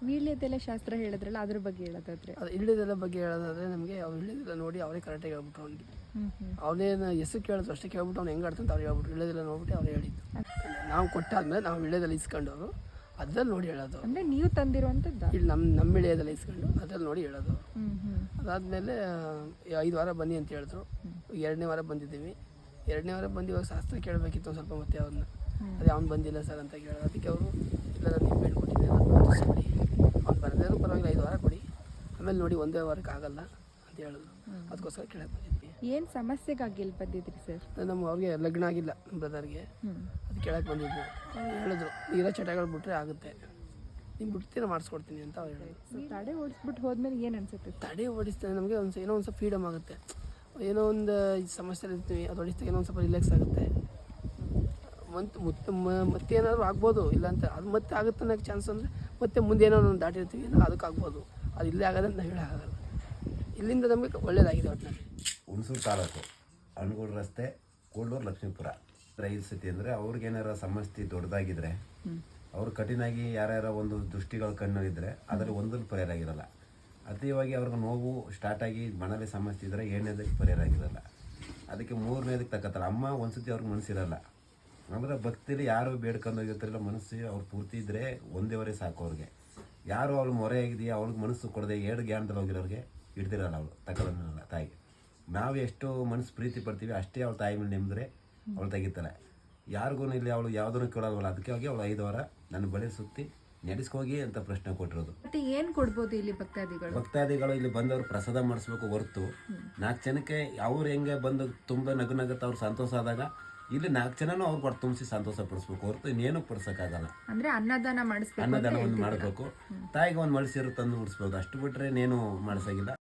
ವೀಳ್ಯದೆಲೆ ಶಾಸ್ತ್ರ ಹೇಳಿದ್ರಲ್ಲ ಅದ್ರ ಬಗ್ಗೆ ಹೇಳೋದಾದ್ರೆ ಅದು ಇಳಿದೆಲ್ಲ ಬಗ್ಗೆ ಹೇಳೋದಾದ್ರೆ ನಮಗೆ ಅವ್ರು ಇಳಿದೆಲ್ಲ ನೋಡಿ ಅವರೇ ಕರೆಕ್ಟಾಗಿ ಹೇಳ್ಬಿಟ್ರು ಅವ್ನಿಗೆ. ಅವನೇನು ಹೆಸರು ಕೇಳಿದ್ರು ಅಷ್ಟೇ ಕೇಳ್ಬಿಟ್ಟು ಅವ್ನು ಹೆಂಗೆ ಆಡ್ತಂತ ಅವ್ರು ಹೇಳ್ಬಿಟ್ರು. ಇಳಿದೆಲ್ಲ ನೋಡ್ಬಿಟ್ಟು ಅವ್ರು ಹೇಳಿದ್ದು. ನಾವು ಕೊಟ್ಟಾದ್ಮೇಲೆ ನಾವು ಇಳಿದೆಲ್ಲ ಇಸ್ಕೊಂಡವರು ಅದ್ರಲ್ಲಿ ನೋಡಿ ಹೇಳೋದು. ಅಂದ್ರೆ ನೀವು ತಂದಿರುವಂತದ್ದು ಇಲ್ಲಿ ನಮ್ಮ ಇಳಿಯೋದೆಲ್ಲ ಇಸ್ಕೊಂಡು ಅದ್ರಲ್ಲಿ ನೋಡಿ ಹೇಳೋದು. ಅದಾದಮೇಲೆ 5 ವಾರ ಬನ್ನಿ ಅಂತ ಹೇಳಿದ್ರು. 2ನೇ ವಾರ ಬಂದಿದ್ದೀವಿ. 2ನೇ ವಾರ ಬಂದು ಇವಾಗ ಶಾಸ್ತ್ರ ಕೇಳಬೇಕಿತ್ತು ಒಂದು ಸ್ವಲ್ಪ. ಮತ್ತೆ ಅವ್ರನ್ನ ಅದೇ ಅವ್ನು ಬಂದಿಲ್ಲ ಸರ್ ಅಂತ ಕೇಳೋದು. ಅದಕ್ಕೆ ಅವರು ಇಲ್ಲ ನಾನು ನಿಂಬೆ ಕೊಟ್ಟಿದ್ದೀನಿ ಕೊಡಿ, ಅವ್ನು ಬರದೇನು ಪರವಾಗಿಲ್ಲ 5 ವಾರ ಕೊಡಿ, ಆಮೇಲೆ ನೋಡಿ 1ನೇ ವಾರಕ್ಕೆ ಆಗಲ್ಲ ಅಂತ ಹೇಳಿದ್ರು. ಅದಕ್ಕೋಸ್ಕರ ಕೇಳಕ್ಕೆ ಬಂದಿದ್ವಿ. ಏನು ಸಮಸ್ಯೆಗಾಗಿ ಇಲ್ಲಿ ಬಂದಿದ್ರಿ ಸರ್? ನಮ್ಮ ಅವ್ರಿಗೆ ಲಗ್ನ ಆಗಿಲ್ಲ, ನಮ್ಮ ಬ್ರದರ್ಗೆ. ಅದು ಕೇಳಕ್ಕೆ ಬಂದಿದ್ವಿ. ಹೇಳಿದ್ರು ಇರೋ ಚಟಗಳು ಬಿಟ್ಟರೆ ಆಗುತ್ತೆ, ನೀವು ಬಿಡ್ತೀರ ಮಾಡಿಸ್ಕೊಡ್ತೀನಿ ಅಂತ ಅವ್ರು ಹೇಳಿದ್ರು. ತಡೆ ಓಡಿಸ್ಬಿಟ್ಟು ಹೋದ್ಮೇಲೆ ಏನು ಅನ್ಸುತ್ತೆ? ತಡೆ ಓಡಿಸ್ತಾರೆ ನಮಗೆ ಏನೋ ಒಂದು ಸ್ವಲ್ಪ ಫ್ರೀಡಮ್ ಆಗುತ್ತೆ. ಏನೋ ಒಂದು ಸಮಸ್ಯೆ ಇರ್ತೀವಿ, ಅದು ಓಡಿಸ್ದಾಗ ಏನೋ ಒಂದು ಸ್ವಲ್ಪ ರಿಲ್ಯಾಕ್ಸ್ ಆಗುತ್ತೆ. ಮತ್ತೆ ಏನಾದರೂ ಆಗ್ಬೋದು, ಇಲ್ಲ ಅಂತ ಅದು ಮತ್ತೆ ಆಗುತ್ತೆ ಅನ್ನೋಕ್ಕೆ ಚಾನ್ಸ್ ಅಂದರೆ ಮತ್ತೆ ಮುಂದೆ ಏನೋ ಒಂದು ದಾಟಿರ್ತೀವಿ ಅದಕ್ಕೆ ಆಗ್ಬೋದು. ಅದು ಇಲ್ಲೇ ಆಗೋದಂತ ನಾವು ಹೇಳೋಕ್ಕಾಗಲ್ಲ. ಇಲ್ಲಿಂದ ನಮಗೆ ಒಳ್ಳೇದಾಗಿದೆ ಒಟ್ಟಿನಲ್ಲಿ. ಹುಣಸೂರು ತಾಲೂಕು ಅಣಗೋಡು ರಸ್ತೆ, ಕೋಡ್ಲೂರು, ಲಕ್ಷ್ಮೀಪುರ. 5 ಸತಿ ಅಂದರೆ ಅವ್ರಿಗೇನಾರ ಸಮಸ್ಯೆ ದೊಡ್ಡದಾಗಿದ್ದರೆ ಅವ್ರು ಕಠಿಣಾಗಿ ಯಾರ್ಯಾರ ಒಂದು ದೃಷ್ಟಿಗಳ ಕಣ್ಣಲ್ಲಿದ್ದರೆ ಅದರಲ್ಲಿ ಒಂದನ್ನು ಪರಿಹಾರ ಆಗಿರಲ್ಲ. ಅತಿಯಾಗಿ ಅವ್ರಿಗೆ ನೋವು ಸ್ಟಾರ್ಟಾಗಿ ಮನೇಲಿ ಸಮಸ್ಯೆ ಇದ್ದರೆ 7ನೇದಕ್ಕೆ ಪರಿಹಾರ ಆಗಿರಲ್ಲ. ಅದಕ್ಕೆ 3ನೇದಕ್ಕೆ ತಕ್ಕತ್ತಲ್ಲ. ಅಮ್ಮ ಒಂದು ಸತಿ ಅವ್ರಿಗೆ ಮನಸ್ಸಿರಲ್ಲ. ಅಂದರೆ ಭಕ್ತಿಲಿ ಯಾರು ಬೇಡ್ಕೊಂಡೋಗಿರ್ತಾರಲ್ಲ ಮನಸ್ಸು ಅವ್ರು ಪೂರ್ತಿ ಇದ್ದರೆ ಒಂದೇವರೆ ಸಾಕು ಅವ್ರಿಗೆ. ಯಾರು ಅವ್ಳು ಮೊರೆ ಆಗಿದೆಯಾ ಅವ್ಳಿಗೆ ಮನಸ್ಸು ಕೊಡದೆ 2 ಗ್ಯಾನ್ದಲ್ಲಿ ಹೋಗಿರೋರಿಗೆ ಹಿಡ್ದಿರಲ್ಲ ಅವಳು ತಗೊಳ್ಳೋಲ್ಲ ತಾಯಿಗೆ. ನಾವು ಎಷ್ಟು ಮನಸ್ಸು ಪ್ರೀತಿ ಪಡ್ತೀವಿ ಅಷ್ಟೇ ಅವಳು ತಾಯಿ ಮೇಲೆ ನೆಮ್ಮದ್ರೆ ಅವಳು ತೆಗಿತಾಳೆ. ಯಾರಿಗೂ ಇಲ್ಲಿ ಅವಳು ಯಾವುದನ್ನು ಕೇಳೋಲ್ವಲ್ಲ. ಅದಕ್ಕೆ ಹೋಗಿ ಅವಳು 5 ವಾರ ನನ್ನ ಬಳಿ ಸುತ್ತಿ ನಡೆಸ್ಕೋಗಿ ಅಂತ ಪ್ರಶ್ನೆ ಕೊಟ್ಟಿರೋದು. ಮತ್ತೆ ಏನು ಕೊಡ್ಬೋದು ಇಲ್ಲಿ ಭಕ್ತಾದಿಗಳು? ಭಕ್ತಾದಿಗಳು ಇಲ್ಲಿ ಬಂದವರು ಪ್ರಸಾದ ಮಾಡಿಸ್ಬೇಕು ಹೊರತು 4 ಜನಕ್ಕೆ ಅವ್ರು ಹೆಂಗೆ ಬಂದು ತುಂಬ ನಗುನಗತ್ತ ಅವ್ರು ಸಂತೋಷ ಆದಾಗ ಇಲ್ಲಿ 4 ಜನನೂ ಅವ್ರು ಬಟ್ ತುಂಬಿಸಿ ಸಂತೋಷ ಪಡಿಸ್ಬೇಕು ಹೊರತು ಇನ್ನೇನು ಪಡಿಸೋಕ್ಕಾಗಲ್ಲ. ಅಂದ್ರೆ ಅನ್ನದಾನ ಮಾಡಿಸ್ಬೇಕು, ಅನ್ನದಾನ ಒಂದು ಮಾಡಬೇಕು, ತಾಯಿಗೆ ಒಂದು ಮಳಿಸಿರು ತಂದು ಉಡಿಸ್ಬೋದು. ಅಷ್ಟು ಬಿಟ್ಟರೆ ಇನ್ನೇನು ಮಾಡಿಸೋಗಿಲ್ಲ.